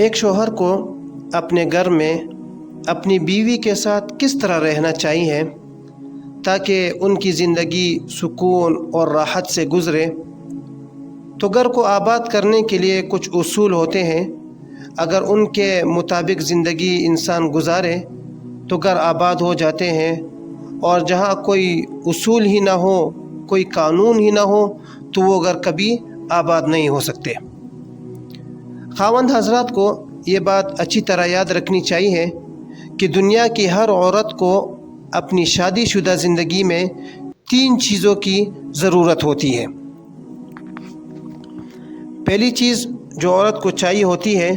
ایک شوہر کو اپنے گھر میں اپنی بیوی کے ساتھ کس طرح رہنا چاہیے تاکہ ان کی زندگی سکون اور راحت سے گزرے؟ تو گھر کو آباد کرنے کے لیے کچھ اصول ہوتے ہیں۔ اگر ان کے مطابق زندگی انسان گزارے تو گھر آباد ہو جاتے ہیں، اور جہاں کوئی اصول ہی نہ ہو، کوئی قانون ہی نہ ہو، تو وہ گھر کبھی آباد نہیں ہو سکتے۔ خاوند حضرات کو یہ بات اچھی طرح یاد رکھنی چاہیے کہ دنیا کی ہر عورت کو اپنی شادی شدہ زندگی میں 3 چیزوں کی ضرورت ہوتی ہے۔ پہلی چیز جو عورت کو چاہیے ہوتی ہے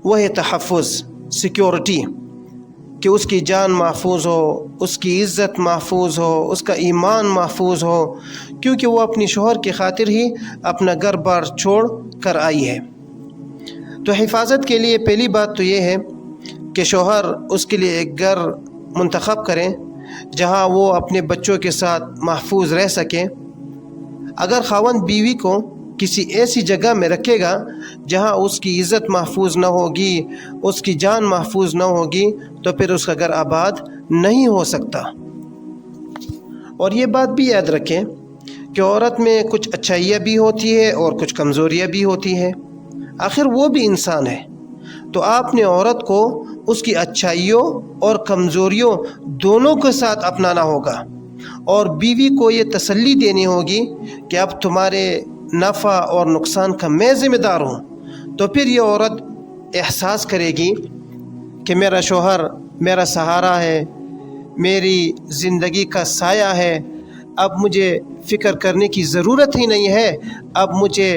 وہ ہے تحفظ، سیکیورٹی، کہ اس کی جان محفوظ ہو، اس کی عزت محفوظ ہو، اس کا ایمان محفوظ ہو، کیونکہ وہ اپنی شوہر کی خاطر ہی اپنا گھر بار چھوڑ کر آئی ہے۔ تو حفاظت کے لیے پہلی بات تو یہ ہے کہ شوہر اس کے لیے ایک گھر منتخب کریں جہاں وہ اپنے بچوں کے ساتھ محفوظ رہ سکیں۔ اگر خاوند بیوی کو کسی ایسی جگہ میں رکھے گا جہاں اس کی عزت محفوظ نہ ہوگی، اس کی جان محفوظ نہ ہوگی، تو پھر اس کا گھر آباد نہیں ہو سکتا۔ اور یہ بات بھی یاد رکھیں کہ عورت میں کچھ اچھائیاں بھی ہوتی ہے اور کچھ کمزوریاں بھی ہوتی ہے، آخر وہ بھی انسان ہے۔ تو آپ نے عورت کو اس کی اچھائیوں اور کمزوریوں دونوں کے ساتھ اپنانا ہوگا، اور بیوی کو یہ تسلی دینی ہوگی کہ اب تمہارے نفع اور نقصان کا میں ذمہ دار ہوں۔ تو پھر یہ عورت احساس کرے گی کہ میرا شوہر میرا سہارا ہے، میری زندگی کا سایہ ہے، اب مجھے فکر کرنے کی ضرورت ہی نہیں ہے، اب مجھے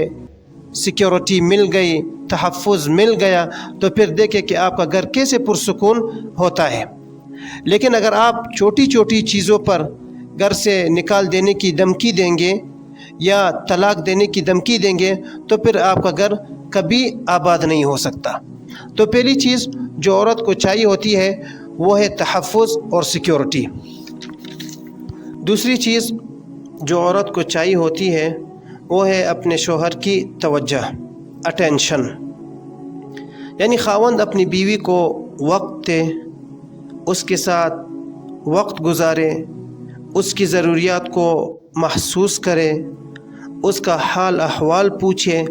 سیکیورٹی مل گئی، تحفظ مل گیا۔ تو پھر دیکھیں کہ آپ کا گھر کیسے پرسکون ہوتا ہے۔ لیکن اگر آپ چھوٹی چھوٹی چیزوں پر گھر سے نکال دینے کی دھمکی دیں گے یا طلاق دینے کی دھمکی دیں گے تو پھر آپ کا گھر کبھی آباد نہیں ہو سکتا۔ تو پہلی چیز جو عورت کو چاہیے ہوتی ہے وہ ہے تحفظ اور سیکیورٹی۔ دوسری چیز جو عورت کو چاہیے ہوتی ہے وہ ہے اپنے شوہر کی توجہ، اٹینشن، یعنی خاوند اپنی بیوی کو وقت دے، اس کے ساتھ وقت گزارے، اس کی ضروریات کو محسوس کرے، اس کا حال احوال پوچھے۔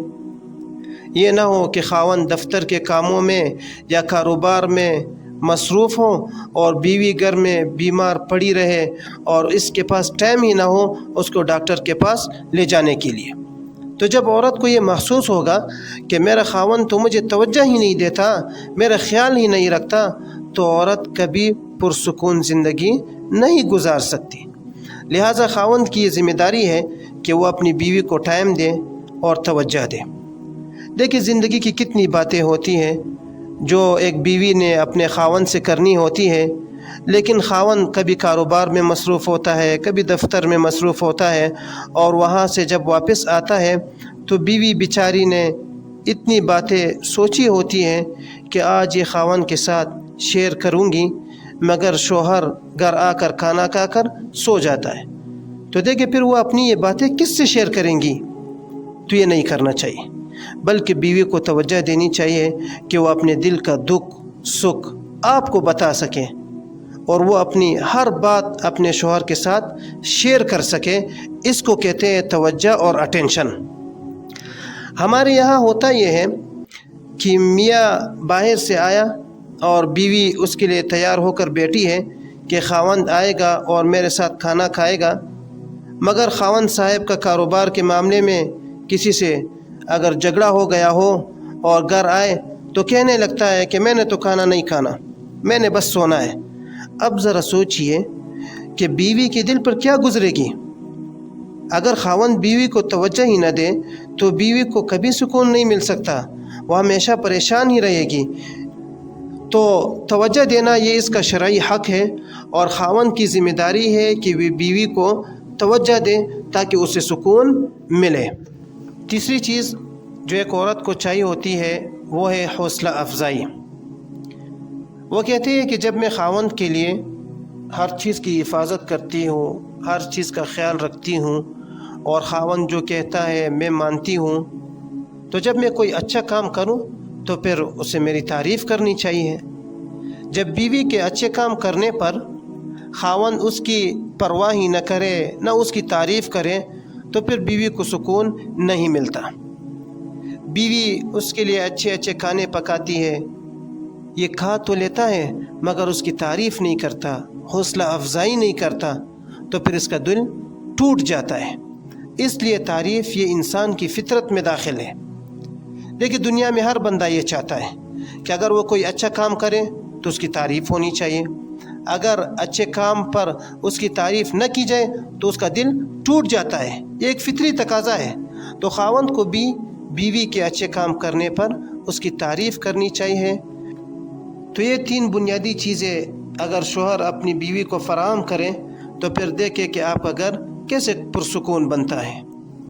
یہ نہ ہو کہ خاوند دفتر کے کاموں میں یا کاروبار میں مصروف ہوں اور بیوی گھر میں بیمار پڑی رہے اور اس کے پاس ٹائم ہی نہ ہو اس کو ڈاکٹر کے پاس لے جانے کے لیے۔ تو جب عورت کو یہ محسوس ہوگا کہ میرا خاوند تو مجھے توجہ ہی نہیں دیتا، میرا خیال ہی نہیں رکھتا، تو عورت کبھی پرسکون زندگی نہیں گزار سکتی۔ لہٰذا خاوند کی یہ ذمہ داری ہے کہ وہ اپنی بیوی کو ٹائم دے اور توجہ دے۔ دیکھیں زندگی کی کتنی باتیں ہوتی ہیں جو ایک بیوی نے اپنے خاوند سے کرنی ہوتی ہے، لیکن خاوند کبھی کاروبار میں مصروف ہوتا ہے، کبھی دفتر میں مصروف ہوتا ہے، اور وہاں سے جب واپس آتا ہے تو بیوی بیچاری نے اتنی باتیں سوچی ہوتی ہیں کہ آج یہ خاوند کے ساتھ شیئر کروں گی، مگر شوہر گھر آ کر کھانا کھا کر سو جاتا ہے۔ تو دیکھیں پھر وہ اپنی یہ باتیں کس سے شیئر کریں گی؟ تو یہ نہیں کرنا چاہیے، بلکہ بیوی کو توجہ دینی چاہیے کہ وہ اپنے دل کا دکھ سکھ آپ کو بتا سکیں اور وہ اپنی ہر بات اپنے شوہر کے ساتھ شیئر کر سکے۔ اس کو کہتے ہیں توجہ اور اٹینشن۔ ہمارے یہاں ہوتا یہ ہے کہ میاں باہر سے آیا اور بیوی اس کے لیے تیار ہو کر بیٹھی ہے کہ خاوند آئے گا اور میرے ساتھ کھانا کھائے گا، مگر خاوند صاحب کا کاروبار کے معاملے میں کسی سے اگر جھگڑا ہو گیا ہو اور گھر آئے تو کہنے لگتا ہے کہ میں نے تو کھانا نہیں کھانا، میں نے بس سونا ہے۔ اب ذرا سوچئے کہ بیوی کے دل پر کیا گزرے گی؟ اگر خاوند بیوی کو توجہ ہی نہ دے تو بیوی کو کبھی سکون نہیں مل سکتا، وہ ہمیشہ پریشان ہی رہے گی۔ تو توجہ دینا یہ اس کا شرعی حق ہے، اور خاوند کی ذمہ داری ہے کہ وہ بیوی کو توجہ دے تاکہ اسے سکون ملے۔ تیسری چیز جو ایک عورت کو چاہیے ہوتی ہے وہ ہے حوصلہ افزائی۔ وہ کہتے ہیں کہ جب میں خاوند کے لیے ہر چیز کی حفاظت کرتی ہوں، ہر چیز کا خیال رکھتی ہوں، اور خاوند جو کہتا ہے میں مانتی ہوں، تو جب میں کوئی اچھا کام کروں تو پھر اسے میری تعریف کرنی چاہیے۔ جب بیوی کے اچھے کام کرنے پر خاوند اس کی پرواہ ہی نہ کرے، نہ اس کی تعریف کرے، تو پھر بیوی کو سکون نہیں ملتا۔ بیوی اس کے لیے اچھے اچھے کھانے پکاتی ہے، یہ کھا تو لیتا ہے مگر اس کی تعریف نہیں کرتا، حوصلہ افزائی نہیں کرتا، تو پھر اس کا دل ٹوٹ جاتا ہے۔ اس لیے تعریف یہ انسان کی فطرت میں داخل ہے۔ لیکن دنیا میں ہر بندہ یہ چاہتا ہے کہ اگر وہ کوئی اچھا کام کرے تو اس کی تعریف ہونی چاہیے، اگر اچھے کام پر اس کی تعریف نہ کی جائے تو اس کا دل ٹوٹ جاتا ہے۔ یہ ایک فطری تقاضا ہے۔ تو خاوند کو بھی بیوی کے اچھے کام کرنے پر اس کی تعریف کرنی چاہیے۔ تو یہ 3 بنیادی چیزیں اگر شوہر اپنی بیوی کو فراہم کریں تو پھر دیکھیں کہ آپ کا گھر کیسے پرسکون بنتا ہے۔